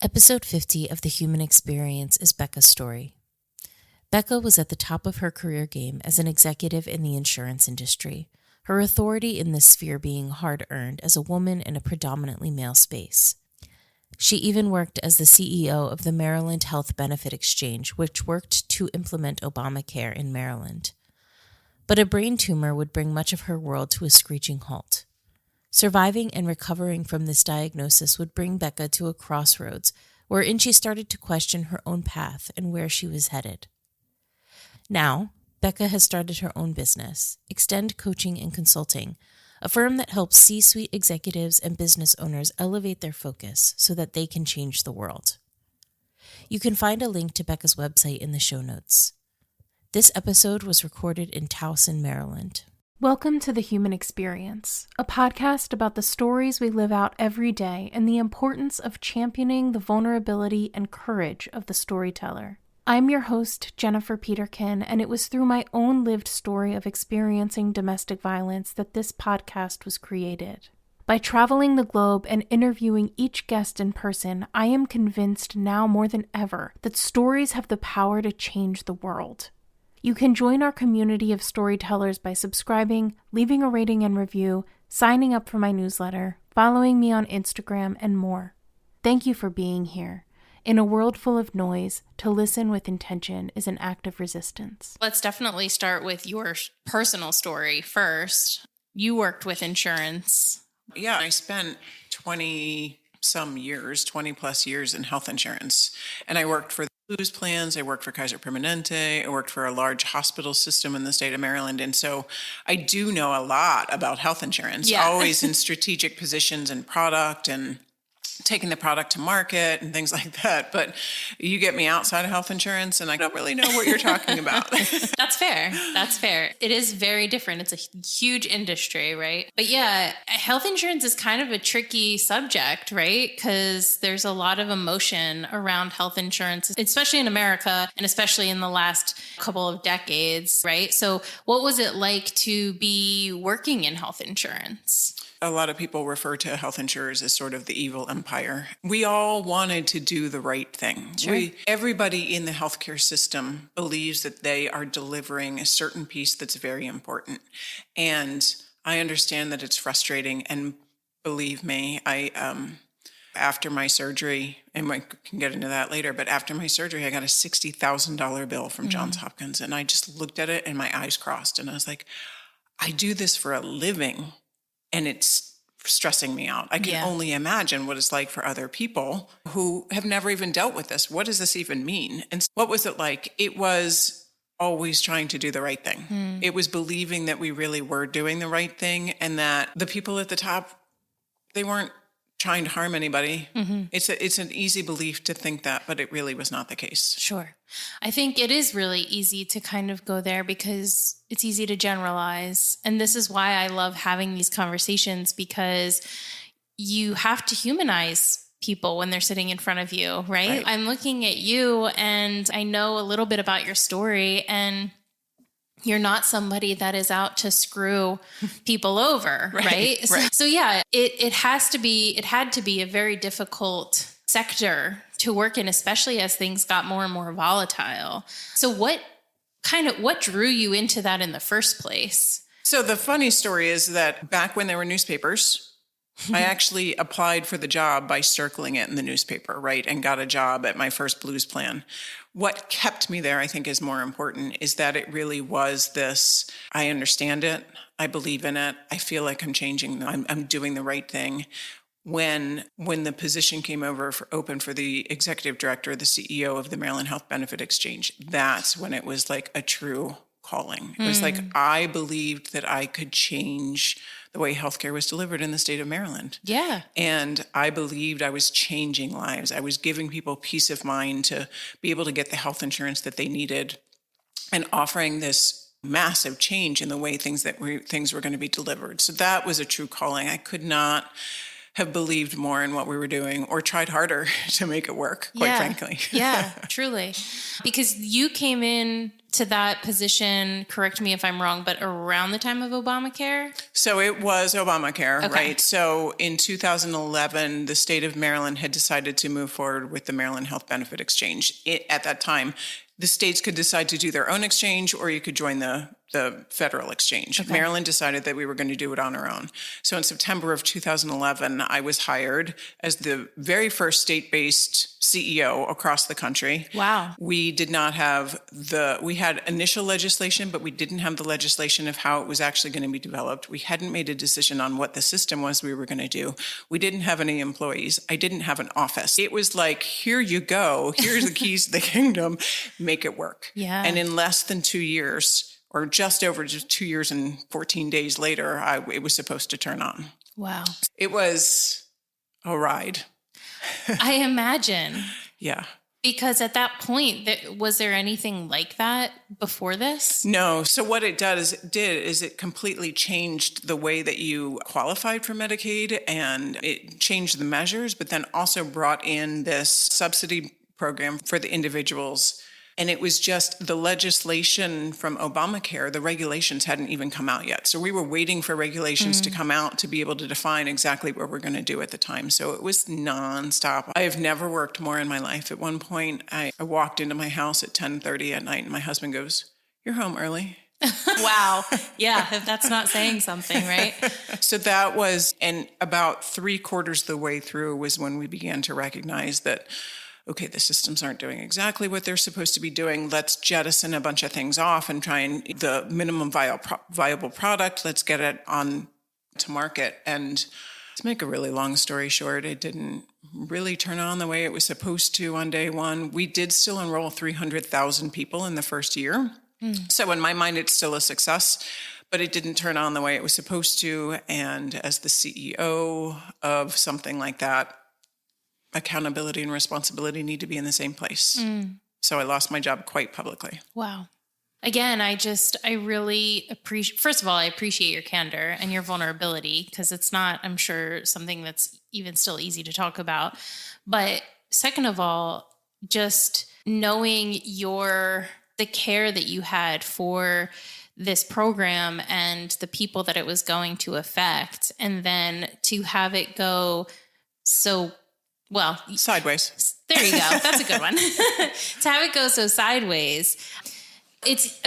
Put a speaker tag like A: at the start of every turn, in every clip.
A: Episode 50 of The Human Experience is Becca's story. Becca was at the top of her career game as an executive in the insurance industry, her authority in this sphere being hard-earned as a woman in a predominantly male space. She even worked as the CEO of the Maryland Health Benefit Exchange, which worked to implement Obamacare in Maryland. But a brain tumor would bring much of her world to a screeching halt. Surviving and recovering from this diagnosis would bring Becca to a crossroads wherein she started to question her own path and where she was headed. Now, Becca has started her own business, Extend Coaching and Consulting, a firm that helps C-suite executives and business owners elevate their focus so that they can change the world. You can find a link to Becca's website in the show notes. This episode was recorded in Towson, Maryland.
B: Welcome to The Human Experience, a podcast about the stories we live out every day and the importance of championing the vulnerability and courage of the storyteller. I'm your host, Jennifer Peterkin, and it was through my own lived story of experiencing domestic violence that this podcast was created. By traveling the globe and interviewing each guest in person, I am convinced now more than ever that stories have the power to change the world. You can join our community of storytellers by subscribing, leaving a rating and review, signing up for my newsletter, following me on Instagram, and more. Thank you for being here. In a world full of noise, to listen with intention is an act of resistance.
C: Let's definitely start with your personal story first. You worked with insurance.
D: Yeah, I spent 20 plus years in health insurance. And I worked for Blues plans. I worked for Kaiser Permanente. I worked for a large hospital system in the state of Maryland. And so I do know a lot about health insurance, always in strategic positions and product and taking the product to market and things like that. But you get me outside of health insurance and I don't really know what you're talking about.
C: That's fair. That's fair. It is very different. It's a huge industry, right? But yeah, health insurance is kind of a tricky subject, right? Because there's a lot of emotion around health insurance, especially in America and especially in the last couple of decades, right? So what was it like to be working in health insurance?
D: A lot of people refer to health insurers as sort of the evil empire. We all wanted to do the right thing.
C: Sure.
D: Everybody in the healthcare system believes that they are delivering a certain piece that's very important. And I understand that it's frustrating. And believe me, after my surgery, and we can get into that later, but after my surgery, I got a $60,000 bill from Johns Hopkins. And I just looked at it and my eyes crossed. And I was like, I do this for a living. And it's stressing me out. I can only imagine what it's like for other people who have never even dealt with this. What does this even mean? And what was it like? It was always trying to do the right thing. It was believing that we really were doing the right thing and that the people at the top, they weren't trying to harm anybody. It's an easy belief to think that, but it really was not the case.
C: Sure. I think it is really easy to kind of go there because it's easy to generalize. And this is why I love having these conversations, because you have to humanize people when they're sitting in front of you, right? I'm looking at you and I know a little bit about your story, and you're not somebody that is out to screw people over, right? So yeah, it had to be a very difficult sector to work in, especially as things got more and more volatile. So what drew you into that in the first place?
D: So the funny story is that back when there were newspapers, I actually applied for the job by circling it in the newspaper, right? And got a job at my first Blues plan. What kept me there, I think, is more important, is that it really was this, I understand it, I believe in it, I feel like I'm changing, I'm doing the right thing. When the position came open for the executive director, the CEO of the Maryland Health Benefit Exchange, that's when it was like a true calling. It was like I believed that I could change the way healthcare was delivered in the state of Maryland.
C: Yeah.
D: And I believed I was changing lives. I was giving people peace of mind to be able to get the health insurance that they needed and offering this massive change in the way things were going to be delivered. So that was a true calling. I could not have believed more in what we were doing or tried harder to make it work, quite frankly.
C: Yeah, truly. Because you came in to that position, correct me if I'm wrong, but around the time of Obamacare?
D: So it was Obamacare,
C: Okay.
D: right? So in 2011, the state of Maryland had decided to move forward with the Maryland Health Benefit Exchange. At that time, the states could decide to do their own exchange, or you could join the federal exchange.
C: Okay.
D: Maryland decided that we were going to do it on our own. So in September of 2011, I was hired as the very first state-based CEO across the country.
C: Wow.
D: We did not have we had initial legislation, but we didn't have the legislation of how it was actually going to be developed. We hadn't made a decision on what the system was we were going to do. We didn't have any employees. I didn't have an office. It was like, here you go. Here's the keys to the kingdom. Make it work.
C: Yeah.
D: And in less than 2 years, or just over 2 years and 14 days later, it was supposed to turn on.
C: Wow.
D: It was a ride.
C: I imagine.
D: Yeah.
C: Because at that point, was there anything like that before this?
D: No. So what it did is it completely changed the way that you qualified for Medicaid, and it changed the measures, but then also brought in this subsidy program for the individuals. And it was just the legislation from Obamacare, the regulations hadn't even come out yet. So we were waiting for regulations to come out to be able to define exactly what we're going to do at the time. So it was nonstop. I have never worked more in my life. At one point, I walked into my house at 10:30 at night, and my husband goes, "You're home early."
C: Wow. Yeah, if that's not saying something, right?
D: So that was, and about 3/4 the way through was when we began to recognize that, okay, the systems aren't doing exactly what they're supposed to be doing. Let's jettison a bunch of things off and try and the minimum viable product. Let's get it on to market. And to make a really long story short, it didn't really turn on the way it was supposed to on day one. We did still enroll 300,000 people in the first year. So in my mind, it's still a success, but it didn't turn on the way it was supposed to. And as the CEO of something like that, accountability and responsibility need to be in the same place. So I lost my job quite publicly.
C: Wow. Again, I really appreciate, first of all, I appreciate your candor and your vulnerability, because it's not, I'm sure, something that's even still easy to talk about. But second of all, just knowing the care that you had for this program and the people that it was going to affect, and then to have it go sideways. There you go. That's a good one. To have it go so sideways. It's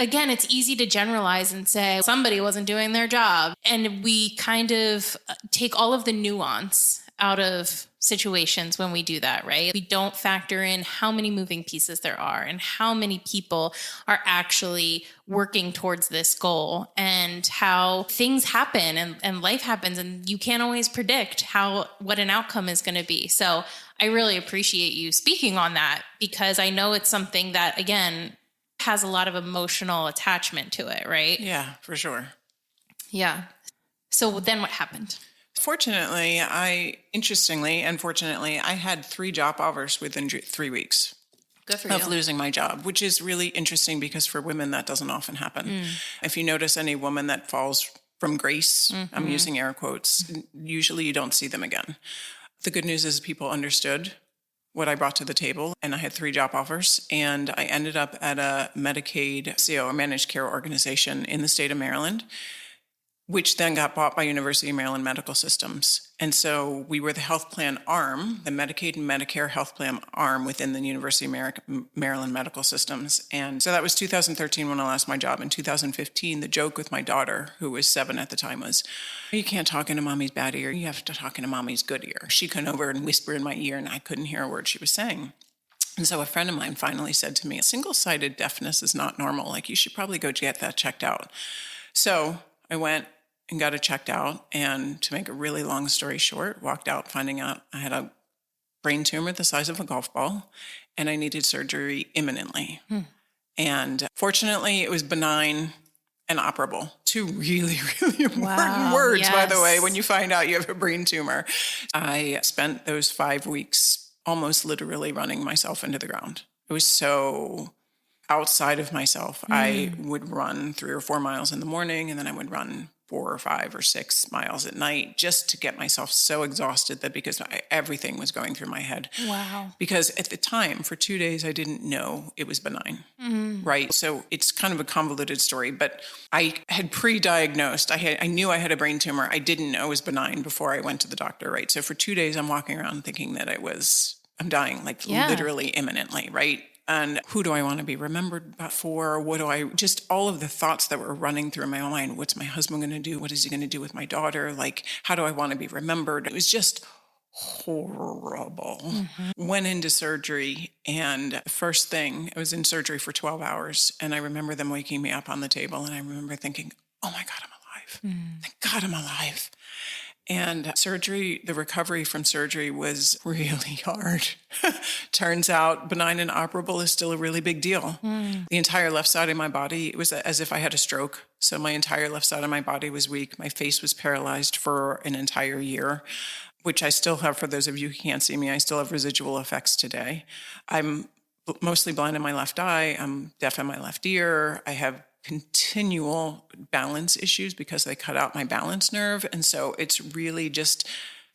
C: easy to generalize and say somebody wasn't doing their job. And we kind of take all of the nuance out of situations when we do that, right? We don't factor in how many moving pieces there are and how many people are actually working towards this goal, and how things happen and life happens, and you can't always predict what an outcome is going to be. So I really appreciate you speaking on that, because I know it's something that, again, has a lot of emotional attachment to it, right?
D: Yeah, for sure.
C: Yeah. So then what happened?
D: Fortunately, I had 3 job offers within 3 weeks.
C: Good for you.
D: Of losing my job, which is really interesting, because for women, that doesn't often happen. If you notice any woman that falls from grace, I'm using air quotes, usually you don't see them again. The good news is people understood what I brought to the table, and I had 3 job offers, and I ended up at a Medicaid CO, a managed care organization in the state of Maryland, which then got bought by University of Maryland Medical Systems. And so we were the health plan arm, the Medicaid and Medicare health plan arm within the University of Maryland Medical Systems. And so that was 2013 when I lost my job. In 2015, the joke with my daughter, who was 7 at the time, was, you can't talk into mommy's bad ear, you have to talk into mommy's good ear. She'd come over and whisper in my ear, and I couldn't hear a word she was saying. And so a friend of mine finally said to me, single-sided deafness is not normal. Like, you should probably go get that checked out. So I went and got it checked out. And to make a really long story short, walked out finding out I had a brain tumor the size of a golf ball, and I needed surgery imminently. And fortunately, it was benign and operable. 2 really, really important words, by the way, when you find out you have a brain tumor. I spent those 5 weeks almost literally running myself into the ground. It was so outside of myself. I would run 3 or 4 miles in the morning, and then I would run 4 or 5 or 6 miles at night just to get myself so exhausted that because everything was going through my head.
C: Wow.
D: Because at the time, for 2 days, I didn't know it was benign, right? So it's kind of a convoluted story, but I had pre-diagnosed. I knew I had a brain tumor. I didn't know it was benign before I went to the doctor, right? So for 2 days, I'm walking around thinking that I'm dying, like literally imminently, right? And who do I want to be remembered for? Just all of the thoughts that were running through my mind. What's my husband going to do? What is he going to do with my daughter? Like, how do I want to be remembered? It was just horrible. Went into surgery, and the first thing, I was in surgery for 12 hours. And I remember them waking me up on the table. And I remember thinking, oh my God, I'm alive. Thank God I'm alive. And surgery, the recovery from surgery was really hard. Turns out benign and operable is still a really big deal. The entire left side of my body, it was as if I had a stroke. So my entire left side of my body was weak. My face was paralyzed for an entire year, which I still have. For those of you who can't see me, I still have residual effects today. I'm mostly blind in my left eye. I'm deaf in my left ear. I have continual balance issues because they cut out my balance nerve. And so it's really just,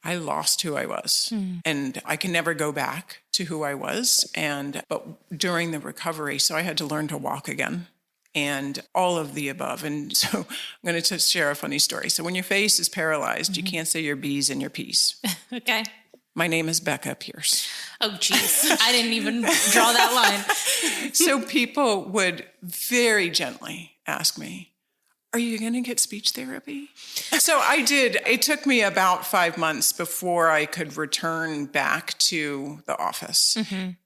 D: I lost who I was. And I can never go back to who I was. But during the recovery, so I had to learn to walk again and all of the above. And so I'm going to just share a funny story. So when your face is paralyzed, you can't say your B's and your P's.
C: Okay.
D: My name is Becca Pearce.
C: Oh, geez. I didn't even draw that line.
D: So people would very gently ask me, are you going to get speech therapy? So I did. It took me about 5 months before I could return back to the office.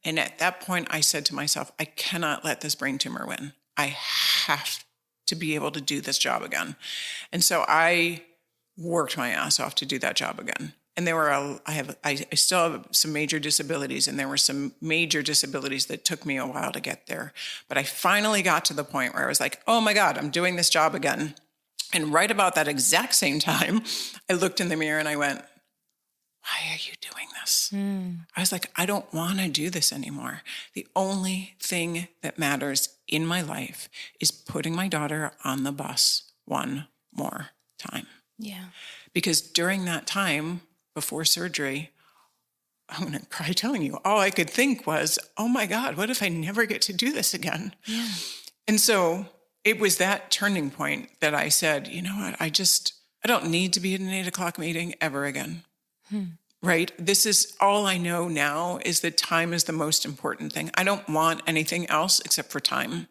D: And at that point, I said to myself, I cannot let this brain tumor win. I have to be able to do this job again. And so I worked my ass off to do that job again. And I still have some major disabilities, and there were some major disabilities that took me a while to get there. But I finally got to the point where I was like, oh my God, I'm doing this job again. And right about that exact same time, I looked in the mirror and I went, why are you doing this? I was like, I don't want to do this anymore. The only thing that matters in my life is putting my daughter on the bus one more time.
C: Yeah.
D: Because during that time, before surgery, I'm going to cry telling you, all I could think was, oh my God, what if I never get to do this again? Yeah. And so it was that turning point that I said, you know what, I don't need to be at an 8:00 meeting ever again. Right? This is all I know now is that time is the most important thing. I don't want anything else except for time.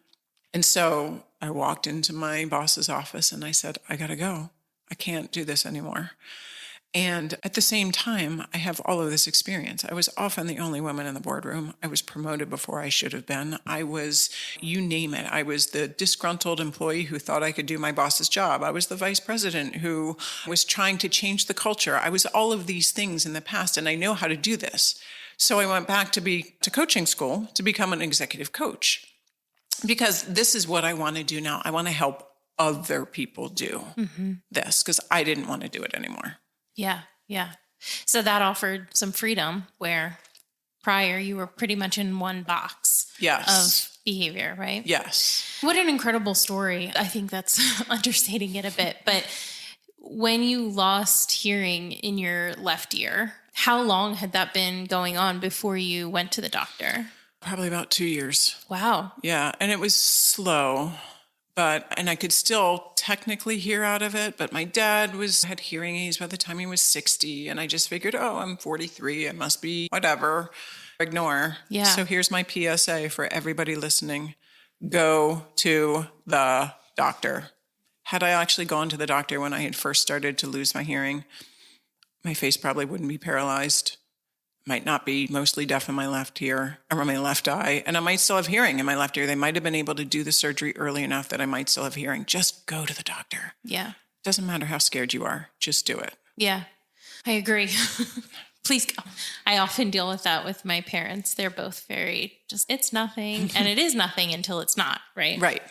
D: And so I walked into my boss's office and I said, I got to go. I can't do this anymore. And at the same time, I have all of this experience. I was often the only woman in the boardroom. I was promoted before I should have been. I was, you name it. I was the disgruntled employee who thought I could do my boss's job. I was the vice president who was trying to change the culture. I was all of these things in the past, and I know how to do this. So I went back to coaching school to become an executive coach, because this is what I want to do now. I want to help other people do this, because I didn't want to do it anymore.
C: Yeah, yeah. So that offered some freedom where prior you were pretty much in one box of behavior, right?
D: Yes.
C: What an incredible story. I think that's understating it a bit. But when you lost hearing in your left ear, how long had that been going on before you went to the doctor?
D: Probably about 2 years.
C: Wow.
D: Yeah. And it was slow. And I could still technically hear out of it, but my dad had hearing aids by the time he was 60. And I just figured, I'm 43. It must be whatever. Ignore.
C: Yeah.
D: So here's my PSA for everybody listening. Go to the doctor. Had I actually gone to the doctor when I had first started to lose my hearing, my face probably wouldn't be paralyzed. Might not be, mostly deaf in my left ear or my left eye, and I might still have hearing in my left ear. They might have been able to do the surgery early enough that I might still have hearing. Just go to the doctor.
C: Yeah.
D: Doesn't matter how scared you are. Just do it.
C: Yeah, I agree. Please go. I often deal with that with my parents. They're both it's nothing, and it is nothing until it's not, right?
D: Right.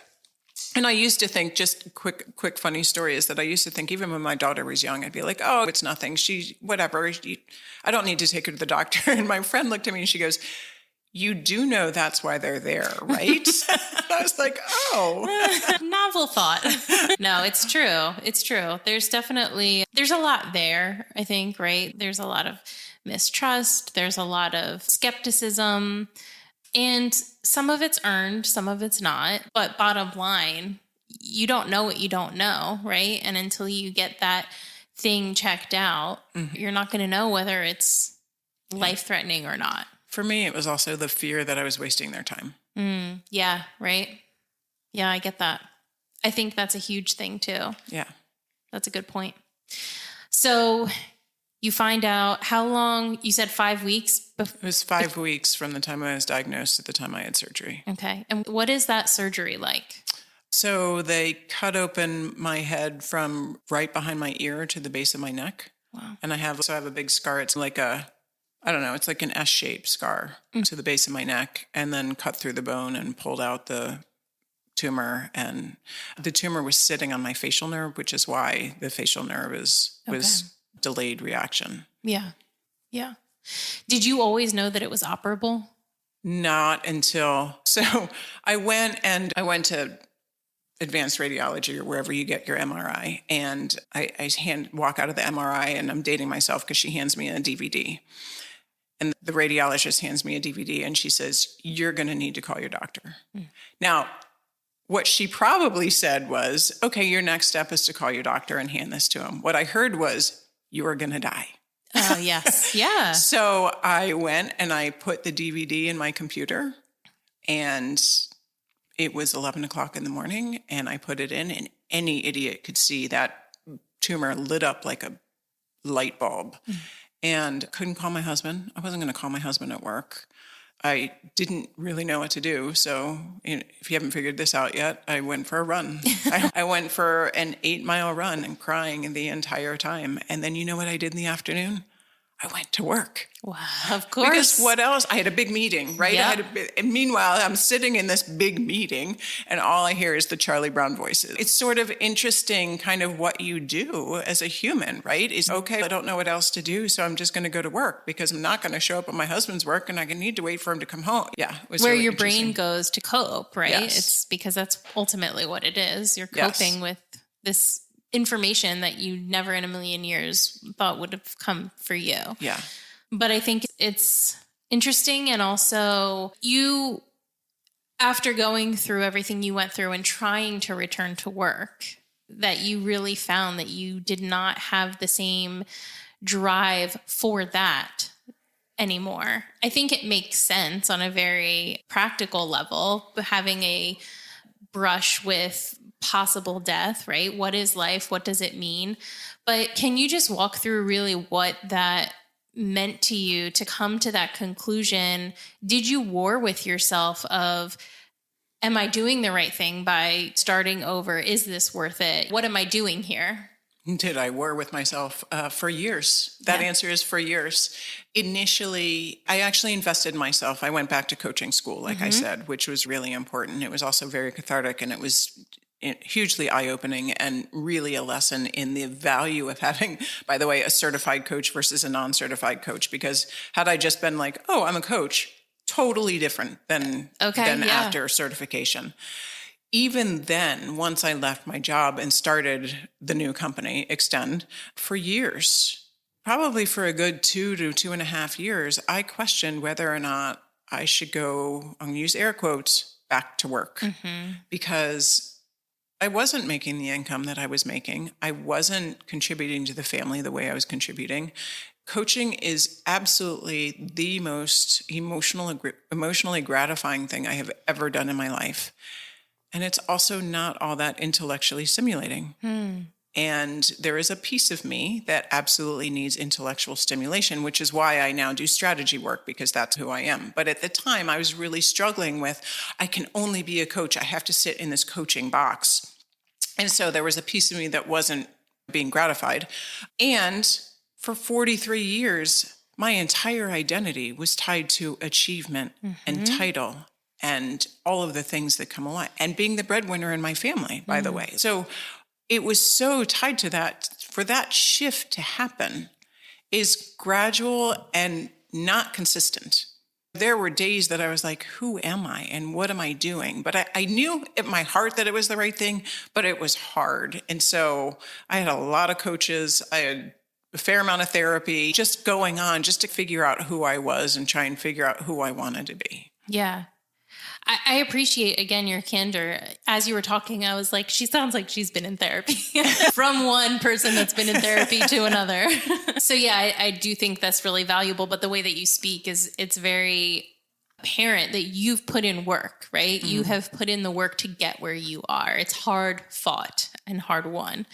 D: And I used to think, just quick funny story is that I used to think, even when my daughter was young, I'd be like, oh, it's nothing. I don't need to take her to the doctor. And my friend looked at me and she goes, you do know that's why they're there, right? I was like, oh.
C: Novel thought. No, it's true. It's true. There's a lot there, I think, right? There's a lot of mistrust. There's a lot of skepticism. And some of it's earned, some of it's not. But bottom line, you don't know what you don't know, right? And until you get that thing checked out, you're not going to know whether it's life-threatening or not.
D: For me, it was also the fear that I was wasting their time.
C: Yeah, right? Yeah, I get that. I think that's a huge thing too.
D: Yeah.
C: That's a good point. So you find out how long, you said 5 weeks?
D: It was 5 weeks from the time I was diagnosed to the time I had surgery.
C: Okay. And what is that surgery like?
D: So they cut open my head from right behind my ear to the base of my neck.
C: Wow.
D: And I have a big scar. It's like it's like an S-shaped scar to the base of my neck, and then cut through the bone and pulled out the tumor. And the tumor was sitting on my facial nerve, which is why the facial nerve was delayed reaction.
C: Yeah. Yeah. Did you always know that it was operable?
D: Not until, so I went to advanced radiology or wherever you get your MRI. And I walk out of the MRI, and I'm dating myself because she hands me a DVD. And the radiologist hands me a DVD, and she says, "You're going to need to call your doctor." Now, what she probably said was, "Okay, your next step is to call your doctor and hand this to him." What I heard was, "You are going to die."
C: Oh, yes. Yeah.
D: So I went and I put the DVD in my computer, and it was 11 o'clock in the morning, and I put it in, and any idiot could see that tumor lit up like a light bulb. And couldn't call my husband. I wasn't going to call my husband at work. I didn't really know what to do. So if you haven't figured this out yet, I went for a run. I went for an 8-mile run and crying the entire time. And then you know what I did in the afternoon? I went to work.
C: Wow, of course.
D: Because what else? I had a big meeting, right?
C: Yep.
D: And meanwhile, I'm sitting in this big meeting, and all I hear is the Charlie Brown voices. It's sort of interesting kind of what you do as a human, right? Is, okay, I don't know what else to do, so I'm just going to go to work because I'm not going to show up at my husband's work, and I need to wait for him to come home. Yeah. It was
C: where
D: really
C: your brain goes to cope, right?
D: Yes.
C: It's because that's ultimately what it is. You're coping with this information that you never in a million years thought would have come for you.
D: Yeah.
C: But I think it's interesting. And also you, after going through everything you went through and trying to return to work, that you really found that you did not have the same drive for that anymore. I think it makes sense on a very practical level, having a brush with possible death, right? What is life? What does it mean? But can you just walk through really what that meant to you to come to that conclusion? Did you war with yourself of, am I doing the right thing by starting over? Is this worth it? What am I doing here?
D: Did I war with myself for years? That answer is for years. Initially, I actually invested in myself. I went back to coaching school, like I said, which was really important. It was also very cathartic, and it was hugely eye-opening and really a lesson in the value of having, by the way, a certified coach versus a non-certified coach. Because had I just been like, oh, I'm a coach, totally different than after certification. Even then, once I left my job and started the new company, Extend, for years, probably for a good 2 to 2.5 years, I questioned whether or not I should go, I'm going to use air quotes, back to work. Because I wasn't making the income that I was making. I wasn't contributing to the family the way I was contributing. Coaching is absolutely the most emotionally gratifying thing I have ever done in my life. And it's also not all that intellectually stimulating. And there is a piece of me that absolutely needs intellectual stimulation, which is why I now do strategy work, because that's who I am. But at the time, I was really struggling with, I can only be a coach. I have to sit in this coaching box. And so there was a piece of me that wasn't being gratified. And for 43 years, my entire identity was tied to achievement and title and all of the things that come along, and being the breadwinner in my family, by the way. So it was so tied to that. For that shift to happen is gradual and not consistent. There were days that I was like, who am I and what am I doing? But I knew in my heart that it was the right thing, but it was hard. And so I had a lot of coaches. I had a fair amount of therapy just going on just to figure out who I was and try and figure out who I wanted to be.
C: Yeah. I appreciate, again, your candor. As you were talking, I was like, she sounds like she's been in therapy from one person that's been in therapy to another. So yeah, I do think that's really valuable. But the way that you speak it's very apparent that you've put in work, right? Mm-hmm. You have put in the work to get where you are. It's hard fought and hard won,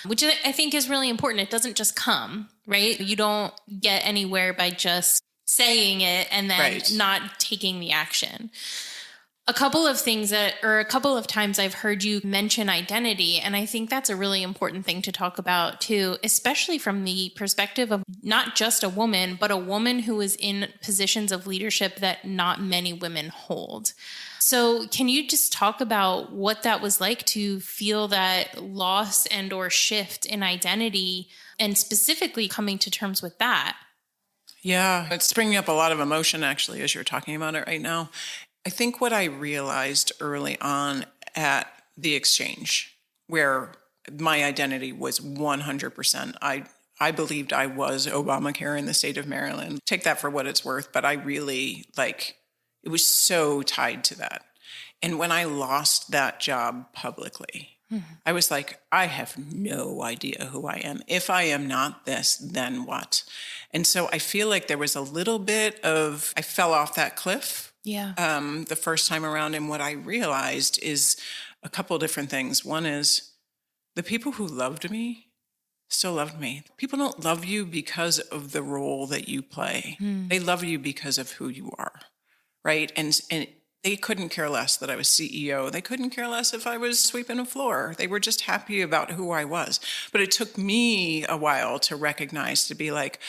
C: which I think is really important. It doesn't just come, right? You don't get anywhere by just saying it and then not taking the action. A couple of times I've heard you mention identity, and I think that's a really important thing to talk about too, especially from the perspective of not just a woman, but a woman who is in positions of leadership that not many women hold. So can you just talk about what that was like to feel that loss and or shift in identity, and specifically coming to terms with that?
D: Yeah, it's bringing up a lot of emotion actually as you're talking about it right now. I think what I realized early on at the exchange, where my identity was 100%, I believed I was Obamacare in the state of Maryland. Take that for what it's worth, but I really, it was so tied to that. And when I lost that job publicly, I was like, I have no idea who I am. If I am not this, then what? And so I feel like there was a little bit of, I fell off that cliff.
C: Yeah.
D: The first time around. And what I realized is a couple of different things. One is the people who loved me still loved me. People don't love you because of the role that you play. They love you because of who you are, right? And they couldn't care less that I was CEO. They couldn't care less if I was sweeping a floor. They were just happy about who I was. But it took me a while to recognize, to be like,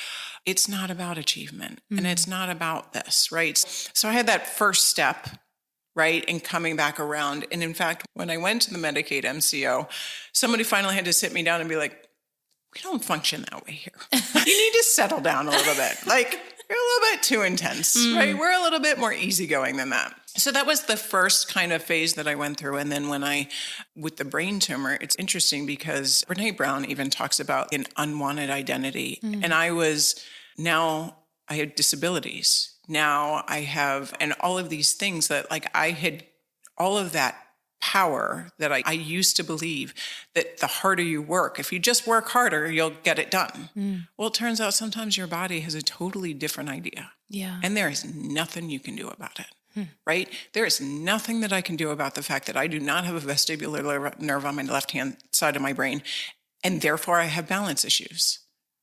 D: it's not about achievement and it's not about this, right? So I had that first step, right, in coming back around. And in fact, when I went to the Medicaid MCO, somebody finally had to sit me down and be like, we don't function that way here. You need to settle down a little bit. You're a little bit too intense, right? We're a little bit more easygoing than that. So that was the first kind of phase that I went through. And then with the brain tumor, it's interesting because Brene Brown even talks about an unwanted identity. And I had disabilities. Now I have, and all of these things that I had all of that power that I used to believe that the harder you work, if you just work harder, you'll get it done. Well, it turns out sometimes your body has a totally different idea.
C: Yeah.
D: And there is nothing you can do about it, right? There is nothing that I can do about the fact that I do not have a vestibular nerve on my left-hand side of my brain, and therefore I have balance issues,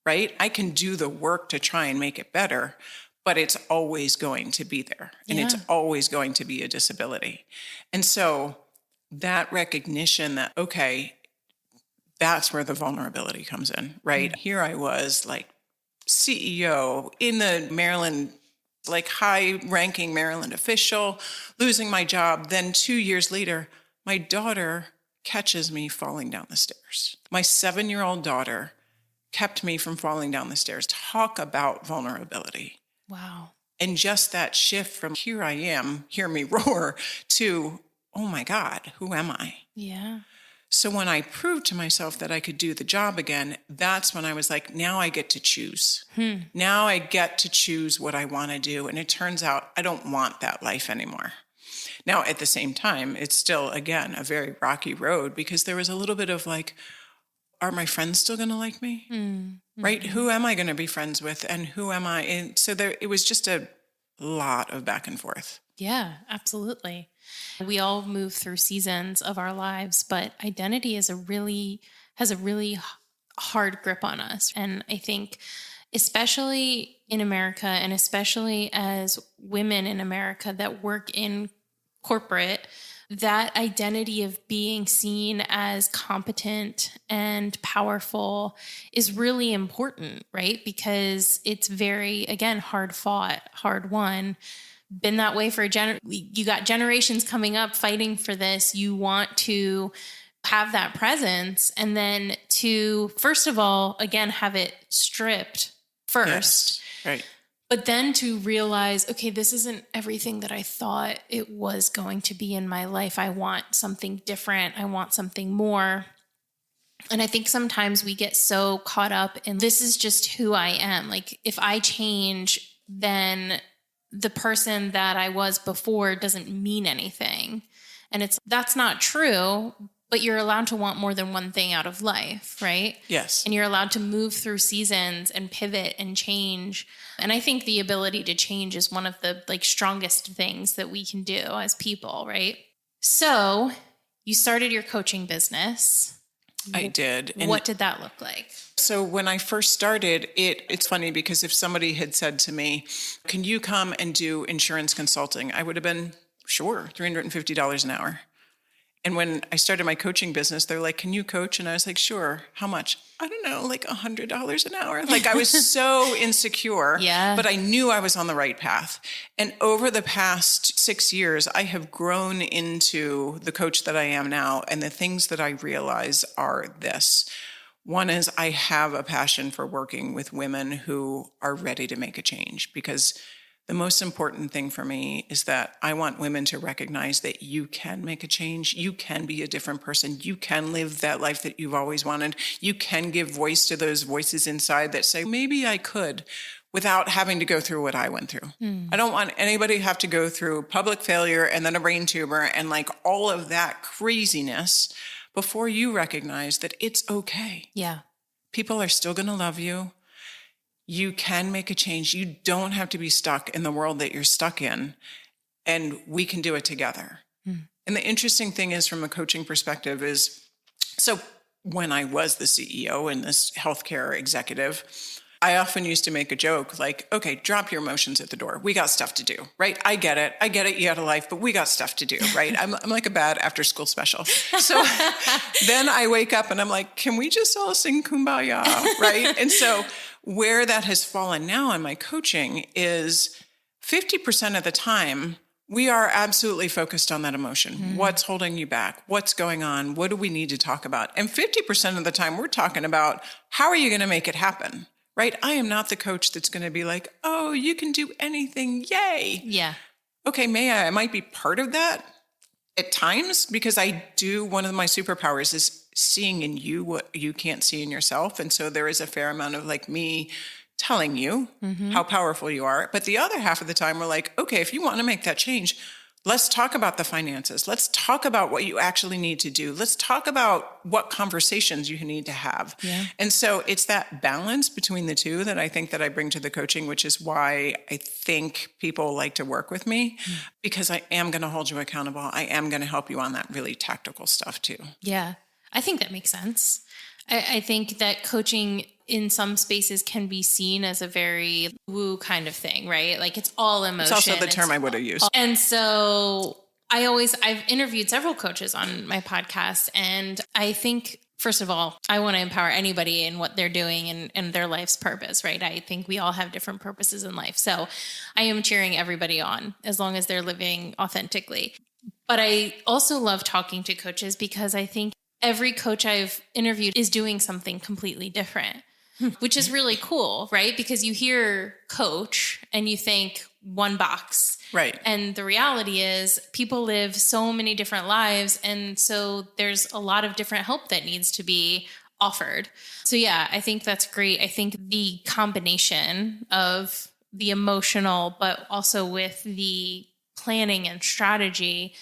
D: right? I can do the work to try and make it better, but it's always going to be there, and it's always going to be a disability. And so that recognition that, okay, that's where the vulnerability comes in, right? Here I was CEO in the Maryland, high-ranking Maryland official, losing my job. Then 2 years later, my daughter catches me falling down the stairs. My 7-year-old daughter kept me from falling down the stairs. Talk about vulnerability.
C: Wow.
D: And just that shift from here I am, hear me roar, to, oh my God, who am I?
C: Yeah.
D: So when I proved to myself that I could do the job again, that's when I was like, now I get to choose. Now I get to choose what I want to do. And it turns out I don't want that life anymore. Now, at the same time, it's still, again, a very rocky road, because there was a little bit of are my friends still going to like me? Right? Who am I going to be friends with? And who am I? And so it was just a lot of back and forth.
C: Yeah, absolutely. We all move through seasons of our lives, but identity has a really hard grip on us. And I think especially in America, and especially as women in America that work in corporate, that identity of being seen as competent and powerful is really important, right? Because it's very, again, hard fought, hard won. Been that way for you got generations coming up fighting for this. You want to have that presence, and then to, first of all, again, have it stripped first.
D: Yes, right.
C: But then to realize, okay, this isn't everything that I thought it was going to be in my life. I want something different. I want something more. And I think sometimes we get so caught up in this is just who I am. Like if I change, then the person that I was before doesn't mean anything. And that's not true, but you're allowed to want more than one thing out of life, right?
D: Yes.
C: And you're allowed to move through seasons and pivot and change. And I think the ability to change is one of the strongest things that we can do as people, right? So you started your coaching business.
D: I did. And
C: what did that look like?
D: So when I first started, it's funny because if somebody had said to me, can you come and do insurance consulting? I would have been, sure, $350 an hour. And when I started my coaching business, they're like, can you coach? And I was like, sure. How much? I don't know, like $100 an hour. Like I was so insecure, but I knew I was on the right path. And over the past 6 years, I have grown into the coach that I am now. And the things that I realize are this. One is I have a passion for working with women who are ready to make a change, because the most important thing for me is that I want women to recognize that you can make a change. You can be a different person. You can live that life that you've always wanted. You can give voice to those voices inside that say, maybe I could, without having to go through what I went through. I don't want anybody to have to go through public failure and then a brain tumor and like all of that craziness before you recognize that it's okay.
C: Yeah.
D: People are still going to love you. You can make a change. You don't have to be stuck in the world that you're stuck in, and we can do it together. And the interesting thing is, from a coaching perspective, is so when I was the CEO and this healthcare executive, I often used to make a joke like, okay, drop your emotions at the door. We got stuff to do, right? I get it. You had a life, but we got stuff to do, right? I'm like a bad after school special. So then I wake up and I'm like, can we just all sing Kumbaya, right? And so where that has fallen now in my coaching is 50% of the time, we are absolutely focused on that emotion. What's holding you back? What's going on? What do we need to talk about? And 50% of the time, we're talking about how are you going to make it happen? Right? I am not the coach that's going to be like, oh, you can do anything. Yay.
C: Yeah.
D: Okay, I might be part of that at times, because one of my superpowers is seeing in you what you can't see in yourself. And so there is a fair amount of like me telling you how powerful you are. But the other half of the time, we're like, okay, if you want to make that change, let's talk about the finances. Let's talk about what you actually need to do. Let's talk about what conversations you need to have. Yeah. And so it's that balance between the two that I think that I bring to the coaching, which is why I think people like to work with me, because I am going to hold you accountable. I am going to help you on that really tactical stuff too.
C: Yeah, I think that makes sense. I think that coaching in some spaces can be seen as a very woo kind of thing, right? Like it's all emotion.
D: It's also the term I would have used.
C: And so I've interviewed several coaches on my podcast. And I think, first of all, I want to empower anybody in what they're doing and their life's purpose, right? I think we all have different purposes in life. So I am cheering everybody on as long as they're living authentically. But I also love talking to coaches because I think every coach I've interviewed is doing something completely different, which is really cool, right? Because you hear coach and you think one box.
D: Right.
C: And the reality is people live so many different lives. And so there's a lot of different help that needs to be offered. So yeah, I think that's great. I think the combination of the emotional, but also with the planning and strategy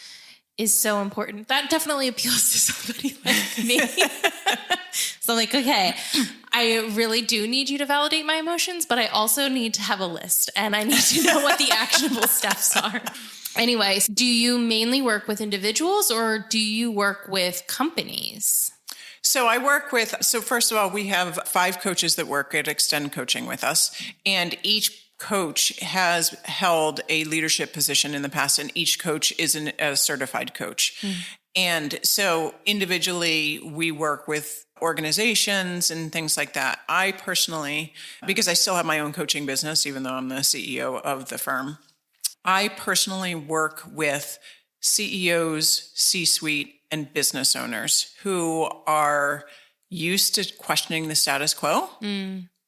C: is so important. That definitely appeals to somebody like me. So I'm like, okay, I really do need you to validate my emotions, but I also need to have a list and I need to know what the actionable steps are. Anyways, do you mainly work with individuals or do you work with companies?
D: So first of all, we have 5 coaches that work at Extend Coaching with us, and each coach has held a leadership position in the past, and each coach is a certified coach. And so individually, we work with organizations and things like that. I personally, because I still have my own coaching business, even though I'm the CEO of the firm, I personally work with CEOs, C-suite, and business owners who are used to questioning the status quo.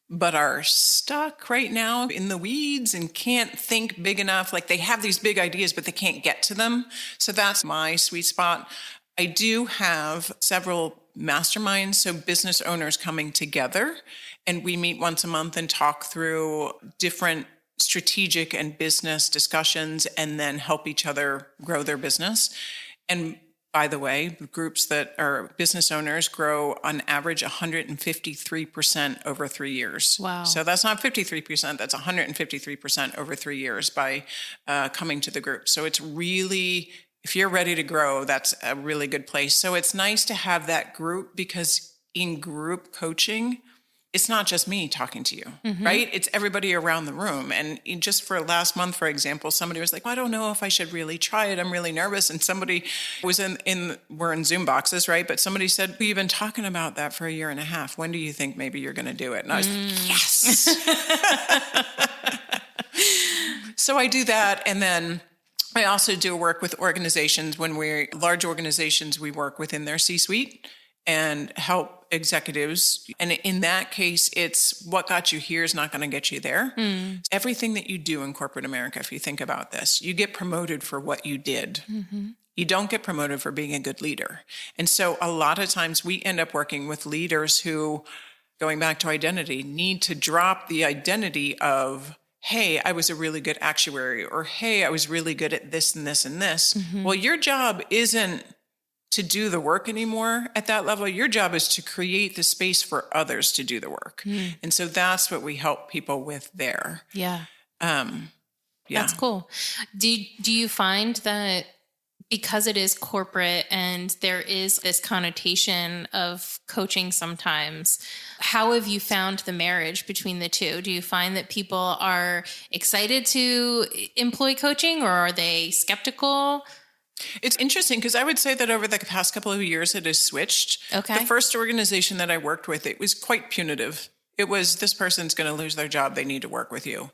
D: but are stuck right now in the weeds and can't think big enough. Like they have these big ideas, but they can't get to them. So that's my sweet spot. I do have several masterminds, so business owners coming together, and we meet once a month and talk through different strategic and business discussions and then help each other grow their business. And by the way, groups that are business owners grow on average 153% over 3 years.
C: Wow.
D: So that's not 53%, that's 153% over 3 years by coming to the group. So it's really, if you're ready to grow, that's a really good place. So it's nice to have that group because in group coaching, it's not just me talking to you, right? It's everybody around the room. And just for last month, for example, somebody was like, well, I don't know if I should really try it. I'm really nervous. And somebody was we're in Zoom boxes, right? But somebody said, we've been talking about that for 1.5 years. When do you think maybe you're going to do it? And I was like, yes. So I do that. And then I also do work with organizations. When we're large organizations, we work within their C-suite and help executives. And in that case, it's what got you here is not going to get you there. Everything that you do in corporate America, if you think about this, you get promoted for what you did. You don't get promoted for being a good leader. And so a lot of times we end up working with leaders who, going back to identity, need to drop the identity of, hey, I was a really good actuary, or hey, I was really good at this and this and this. Well, your job isn't to do the work anymore at that level. Your job is to create the space for others to do the work. And so that's what we help people with there.
C: Yeah.
D: Yeah.
C: That's cool. Do you find that because it is corporate and there is this connotation of coaching sometimes, how have you found the marriage between the two? Do you find that people are excited to employ coaching, or are they skeptical?
D: It's interesting because I would say that over the past couple of years, it has switched.
C: Okay.
D: The first organization that I worked with, it was quite punitive. It was, this person's going to lose their job. They need to work with you.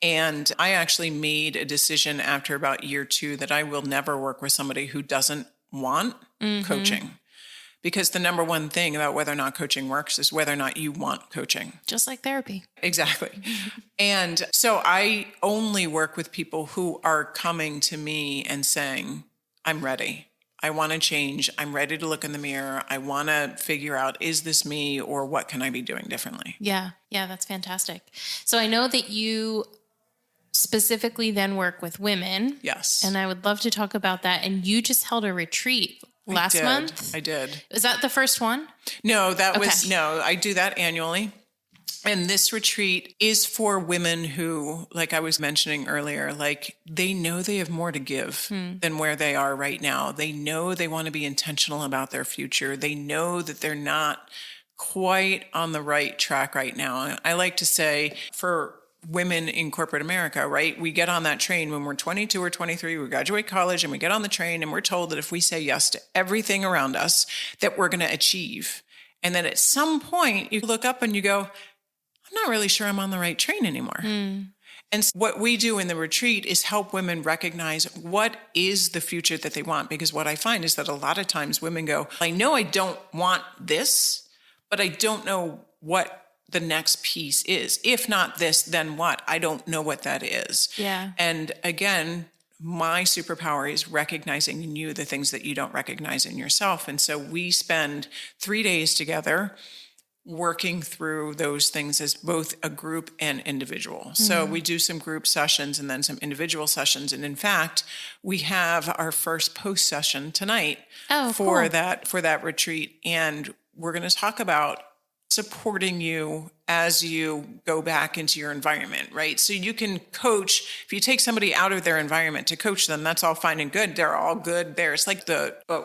D: And I actually made a decision after about year 2 that I will never work with somebody who doesn't want coaching. Because the number one thing about whether or not coaching works is whether or not you want coaching.
C: Just like therapy.
D: Exactly. And so I only work with people who are coming to me and saying, I'm ready. I want to change. I'm ready to look in the mirror. I want to figure out, is this me, or what can I be doing differently?
C: Yeah. Yeah, that's fantastic. So I know that you specifically then work with women.
D: Yes.
C: And I would love to talk about that. And you just held a retreat last month?
D: I did.
C: Was that the first one?
D: No, I do that annually. And this retreat is for women who, like I was mentioning earlier, like they know they have more to give than where they are right now. They know they want to be intentional about their future. They know that they're not quite on the right track right now. And I like to say, for women in corporate America, right? We get on that train when we're 22 or 23, we graduate college and we get on the train and we're told that if we say yes to everything around us, that we're going to achieve. And then at some point you look up and you go, I'm not really sure I'm on the right train anymore. And so what we do in the retreat is help women recognize what is the future that they want. Because what I find is that a lot of times women go, I know I don't want this, but I don't know what the next piece is. If not this, then what? I don't know what that is.
C: Yeah.
D: And again, my superpower is recognizing in you the things that you don't recognize in yourself. And so we spend 3 days together working through those things as both a group and individual. So we do some group sessions and then some individual sessions. And in fact, we have our first post session tonight for that retreat. And we're going to talk about supporting you as you go back into your environment, right? So you can coach. If you take somebody out of their environment to coach them, that's all fine and good. They're all good there. It's like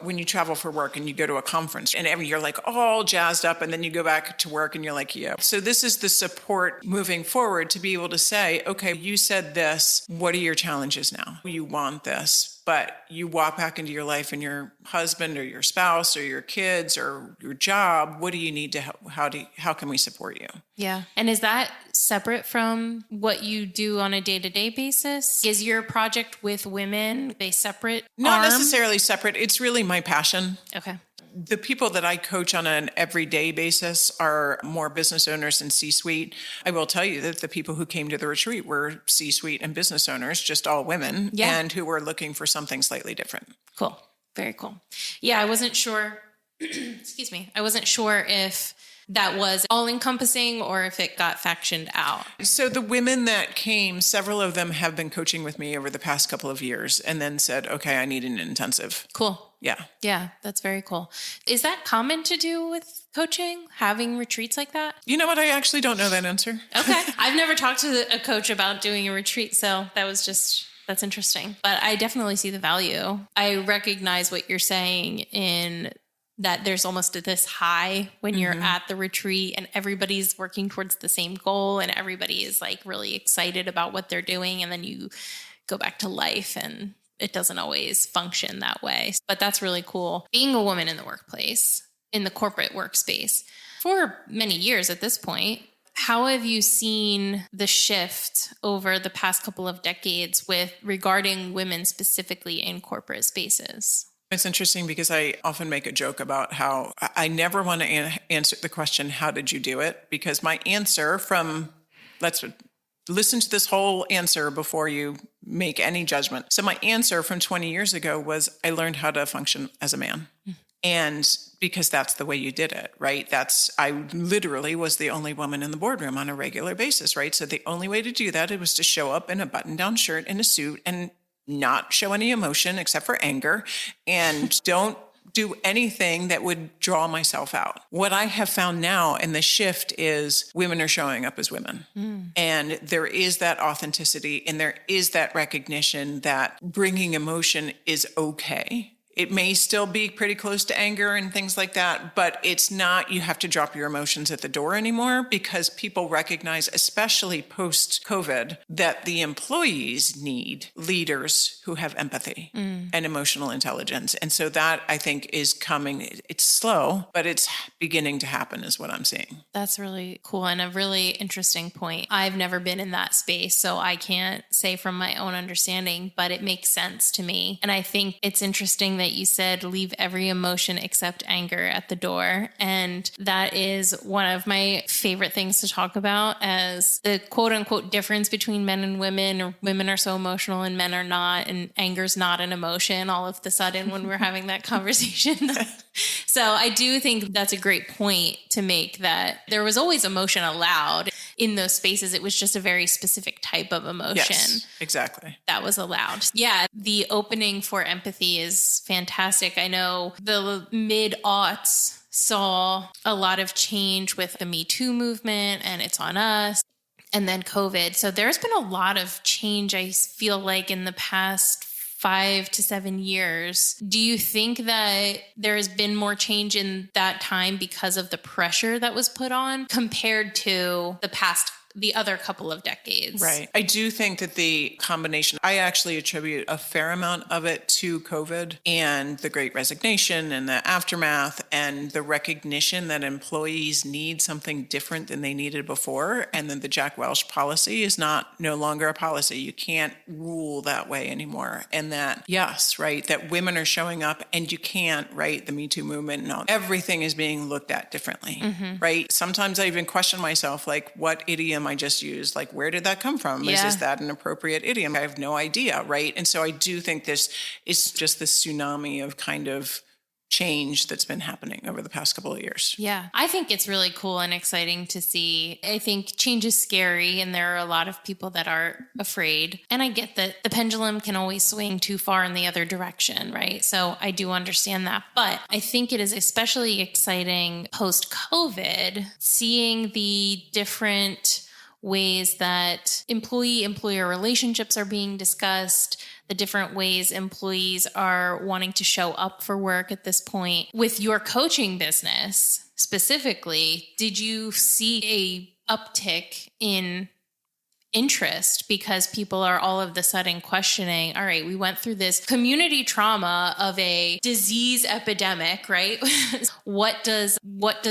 D: when you travel for work and you go to a conference and you're like all jazzed up and then you go back to work and you're like, yeah. So this is the support moving forward to be able to say, okay, you said this. What are your challenges now? You want this, but you walk back into your life and your husband or your spouse or your kids or your job. What do you need to help? How can we support you?
C: Yeah. And is that separate from what you do on a day-to-day basis? Is your project with women a separate
D: Not
C: arm?
D: necessarily separate. It's really my passion.
C: Okay.
D: the people that I coach on an everyday basis are more business owners and C-suite. I will tell you that the people who came to the retreat were C-suite and business owners, just all women, and who were looking for something slightly different.
C: Cool. Very cool. Yeah, I wasn't sure, excuse me, I wasn't sure if that was all encompassing or if it got factioned out.
D: So the women that came, several of them have been coaching with me over the past couple of years and then said, okay, I need an intensive.
C: Cool.
D: Yeah.
C: Yeah, that's very cool. Is that common to do with coaching, having retreats like that?
D: You know what? I actually don't know that answer.
C: Okay. I've never talked to a coach about doing a retreat, so that's interesting. But I definitely see the value. I recognize what you're saying in that there's almost this high when you're at the retreat and everybody's working towards the same goal and everybody is like really excited about what they're doing. And then you go back to life and it doesn't always function that way. But that's really cool. Being a woman in the workplace, in the corporate workspace for many years at this point, how have you seen the shift over the past couple of decades regarding women specifically in corporate spaces?
D: It's interesting because I often make a joke about how I never want to answer the question, how did you do it? Because my answer let's listen to this whole answer before you make any judgment. So my answer from 20 years ago was I learned how to function as a man. And because that's the way you did it, right? I literally was the only woman in the boardroom on a regular basis, right? So the only way to do that, it was to show up in a button-down shirt and a suit and not show any emotion except for anger, and don't do anything that would draw myself out. What I have found now, and the shift is women are showing up as women. And there is that authenticity and there is that recognition that bringing emotion is okay. It may still be pretty close to anger and things like that, but it's not, you have to drop your emotions at the door anymore because people recognize, especially post-COVID, that the employees need leaders who have empathy and emotional intelligence. And so that, I think, is coming. It's slow, but it's beginning to happen is what I'm seeing.
C: That's really cool and a really interesting point. I've never been in that space, so I can't say from my own understanding, but it makes sense to me. And I think it's interesting that you said leave every emotion except anger at the door. And that is one of my favorite things to talk about as the quote unquote difference between men and women, or women are so emotional and men are not, and anger's not an emotion all of the sudden when we're having that conversation. So I do think that's a great point to make, that there was always emotion allowed in those spaces. It was just a very specific type of emotion.
D: Yes, exactly.
C: That was allowed. Yeah, the opening for empathy is fantastic. I know the mid-aughts saw a lot of change with the Me Too movement and It's On Us, and then COVID. So there's been a lot of change, I feel like, in the past 5 to 7 years. Do you think that there has been more change in that time because of the pressure that was put on compared to the other couple of decades?
D: Right. I do think that the combination, I actually attribute a fair amount of it to COVID and the Great Resignation and the aftermath and the recognition that employees need something different than they needed before. And then the Jack Welch policy is no longer a policy. You can't rule that way anymore. And that, yes, right, that women are showing up and you can't, right, the Me Too movement and all, everything is being looked at differently, right? Sometimes I even question myself, like, what idiom I just used, like, where did that come from?
C: Yeah.
D: Is that an appropriate idiom? I have no idea, right? And so I do think this is just this tsunami of kind of change that's been happening over the past couple of years.
C: Yeah, I think it's really cool and exciting to see. I think change is scary and there are a lot of people that are afraid. And I get that the pendulum can always swing too far in the other direction, right? So I do understand that. But I think it is especially exciting post-COVID, seeing the different ways that employee-employer relationships are being discussed, the different ways employees are wanting to show up for work at this point. With your coaching business specifically, did you see a uptick in interest because people are all of the sudden questioning, all right, we went through this community trauma of a disease epidemic, right? What does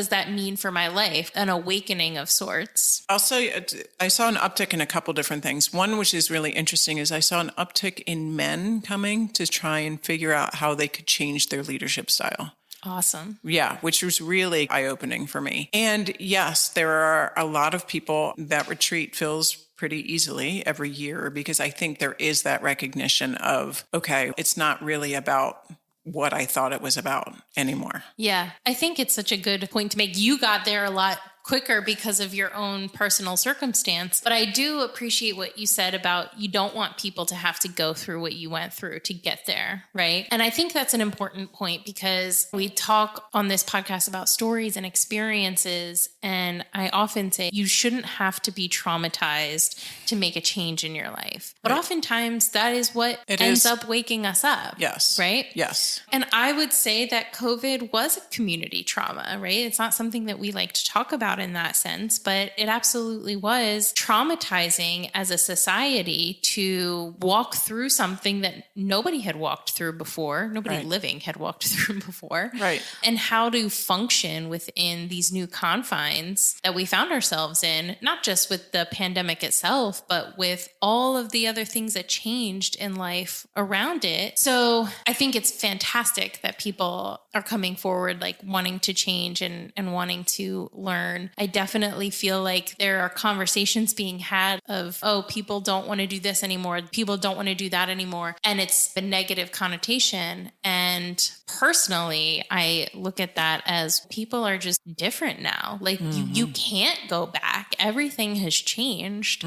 C: that mean for my life? An awakening of sorts.
D: I'll say I saw an uptick in a couple different things. One, which is really interesting, is I saw an uptick in men coming to try and figure out how they could change their leadership style.
C: Awesome.
D: Yeah, which was really eye-opening for me. And yes, there are a lot of people that retreat fills pretty easily every year, because I think there is that recognition of, okay, it's not really about what I thought it was about anymore.
C: Yeah, I think it's such a good point to make. You got there a lot quicker because of your own personal circumstance. But I do appreciate what you said about you don't want people to have to go through what you went through to get there, right? And I think that's an important point, because we talk on this podcast about stories and experiences. And I often say you shouldn't have to be traumatized to make a change in your life. But oftentimes that is what ends up waking us up.
D: Yes.
C: Right?
D: Yes.
C: And I would say that COVID was a community trauma, right? It's not something that we like to talk about in that sense, but it absolutely was traumatizing as a society to walk through something that nobody had walked through before. Nobody living had walked through before.
D: Right.
C: And how to function within these new confines that we found ourselves in, not just with the pandemic itself, but with all of the other things that changed in life around it. So I think it's fantastic that people are coming forward, like wanting to change and wanting to learn. I definitely feel like there are conversations being had of, oh, people don't want to do this anymore. People don't want to do that anymore. And it's a negative connotation. And personally, I look at that as people are just different now. Like you can't go back. Everything has changed.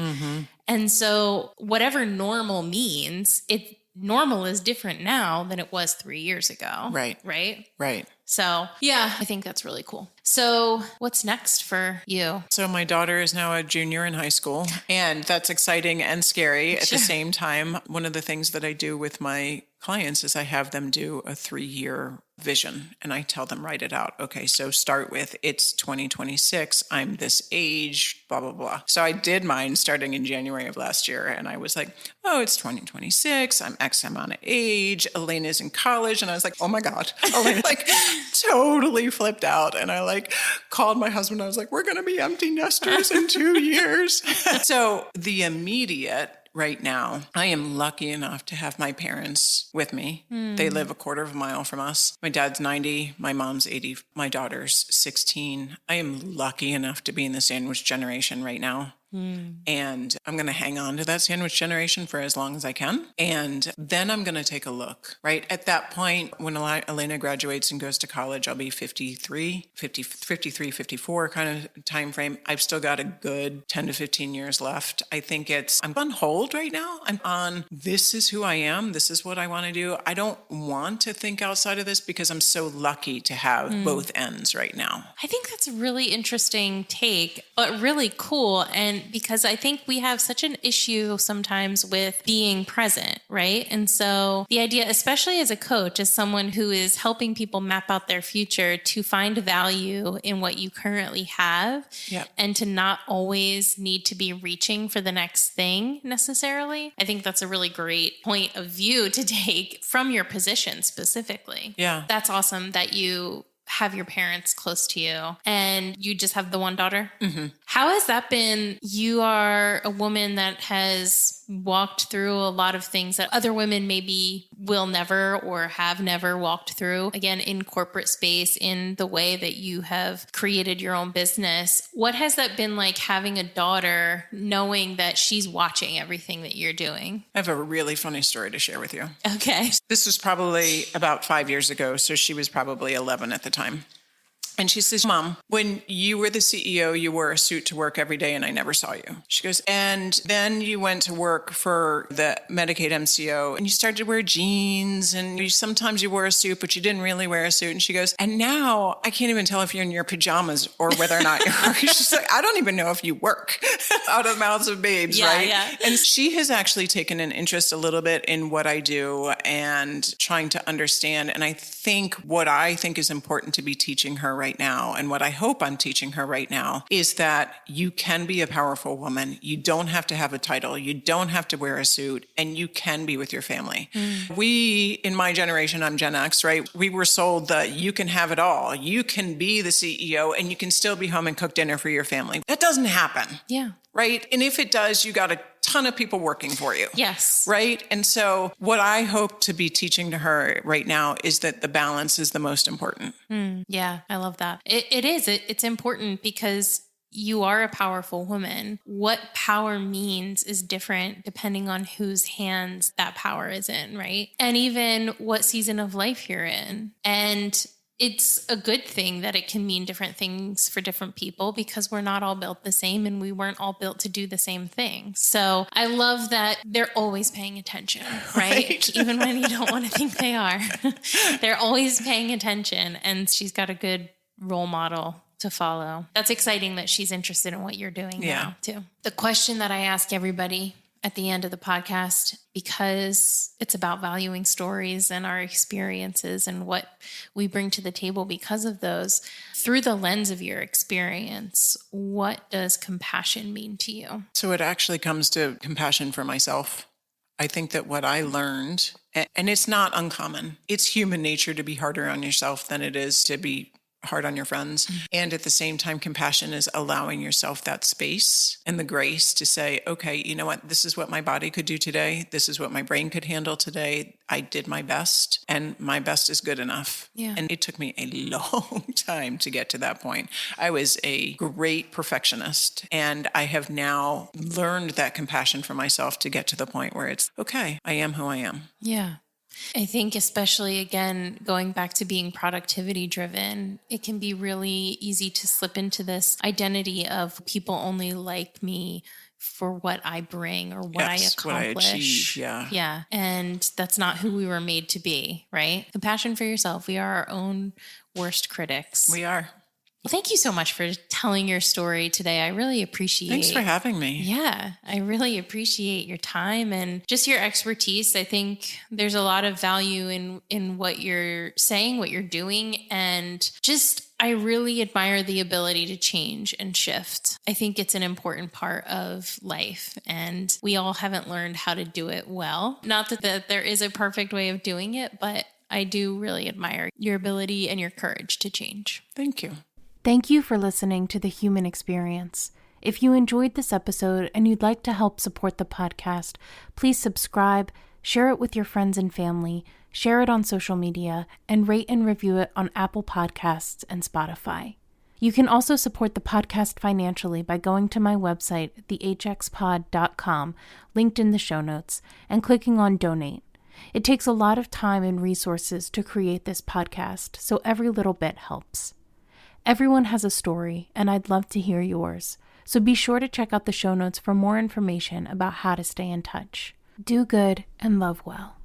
C: And so whatever normal means, normal is different now than it was 3 years ago.
D: Right.
C: Right.
D: Right.
C: So yeah, I think that's really cool. So what's next for you?
D: So my daughter is now a junior in high school, and that's exciting and scary at the same time. One of the things that I do with my clients is I have them do a 3-year vision, and I tell them, write it out. Okay, so start with, it's 2026. I'm this age, blah, blah, blah. So I did mine starting in January of last year, and I was like, oh, it's 2026. I'm X amount of age. Elena's in college. And I was like, oh my God. Elena like totally flipped out. And I called my husband. I was like, we're going to be empty nesters in 2 years. So the immediate right now, I am lucky enough to have my parents with me. They live a quarter of a mile from us. My dad's 90, my mom's 80, my daughter's 16. I am lucky enough to be in the sandwich generation right now. And I'm going to hang on to that sandwich generation for as long as I can. And then I'm going to take a look, right? At that point, when Elena graduates and goes to college, I'll be 53, 54 kind of time frame. I've still got a good 10 to 15 years left. I think I'm on hold right now. I'm on, this is who I am. This is what I want to do. I don't want to think outside of this because I'm so lucky to have both ends right now.
C: I think that's a really interesting take, but really cool. And because I think we have such an issue sometimes with being present, right? And so the idea, especially as a coach, as someone who is helping people map out their future, to find value in what you currently have and to not always need to be reaching for the next thing necessarily. I think that's a really great point of view to take from your position specifically.
D: Yeah.
C: That's awesome that you have your parents close to you and you just have the one daughter. How has that been? You are a woman that has walked through a lot of things that other women maybe will never or have never walked through. Again, in corporate space, in the way that you have created your own business. What has that been like, having a daughter, knowing that she's watching everything that you're doing?
D: I have a really funny story to share with you.
C: Okay.
D: This was probably about 5 years ago, so she was probably 11 at the time. And she says, Mom, when you were the CEO, you wore a suit to work every day and I never saw you. She goes, and then you went to work for the Medicaid MCO and you started to wear jeans and sometimes you wore a suit, but you didn't really wear a suit. And she goes, and now I can't even tell if you're in your pajamas or whether or not you're working. She's like, I don't even know if you work out of the mouths of babes, right? Yeah. And she has actually taken an interest a little bit in what I do and trying to understand. And I think what I think is important to be teaching her right now, and what I hope I'm teaching her right now, is that you can be a powerful woman. You don't have to have a title. You don't have to wear a suit, and you can be with your family. We, in my generation, I'm Gen X, right? We were sold that you can have it all. You can be the CEO and you can still be home and cook dinner for your family. That doesn't happen.
C: Yeah.
D: Right? And if it does, you got to ton of people working for you.
C: Yes.
D: Right? And so what I hope to be teaching to her right now is that the balance is the most important.
C: Yeah, I love that. It is. It's important because you are a powerful woman. What power means is different depending on whose hands that power is in, right? And even what season of life you're in. And it's a good thing that it can mean different things for different people because we're not all built the same and we weren't all built to do the same thing. So I love that they're always paying attention, right? Even when you don't want to think they are. They're always paying attention, and she's got a good role model to follow. That's exciting that she's interested in what you're doing now too. The question that I ask everybody at the end of the podcast, because it's about valuing stories and our experiences and what we bring to the table because of those, through the lens of your experience, what does compassion mean to you?
D: So it actually comes to compassion for myself. I think that what I learned, and it's not uncommon, it's human nature to be harder on yourself than it is to be hard on your friends. And at the same time, compassion is allowing yourself that space and the grace to say, okay, you know what? This is what my body could do today. This is what my brain could handle today. I did my best, and my best is good enough.
C: Yeah.
D: And it took me a long time to get to that point. I was a great perfectionist, and I have now learned that compassion for myself to get to the point where it's, okay, I am who I am.
C: Yeah. I think especially, again, going back to being productivity driven, it can be really easy to slip into this identity of people only like me for what I bring or what I accomplish.
D: What I achieve, yeah.
C: Yeah. And that's not who we were made to be, right? Compassion for yourself. We are our own worst critics.
D: We are.
C: Thank you so much for telling your story today. I really appreciate it.
D: Thanks for having me.
C: Yeah, I really appreciate your time and just your expertise. I think there's a lot of value in what you're saying, what you're doing, and just I really admire the ability to change and shift. I think it's an important part of life, and we all haven't learned how to do it well. Not that there is a perfect way of doing it, but I do really admire your ability and your courage to change.
D: Thank you.
B: Thank you for listening to The Human Experience. If you enjoyed this episode and you'd like to help support the podcast, please subscribe, share it with your friends and family, share it on social media, and rate and review it on Apple Podcasts and Spotify. You can also support the podcast financially by going to my website, thehxpod.com, linked in the show notes, and clicking on Donate. It takes a lot of time and resources to create this podcast, so every little bit helps. Everyone has a story, and I'd love to hear yours, so be sure to check out the show notes for more information about how to stay in touch. Do good and love well.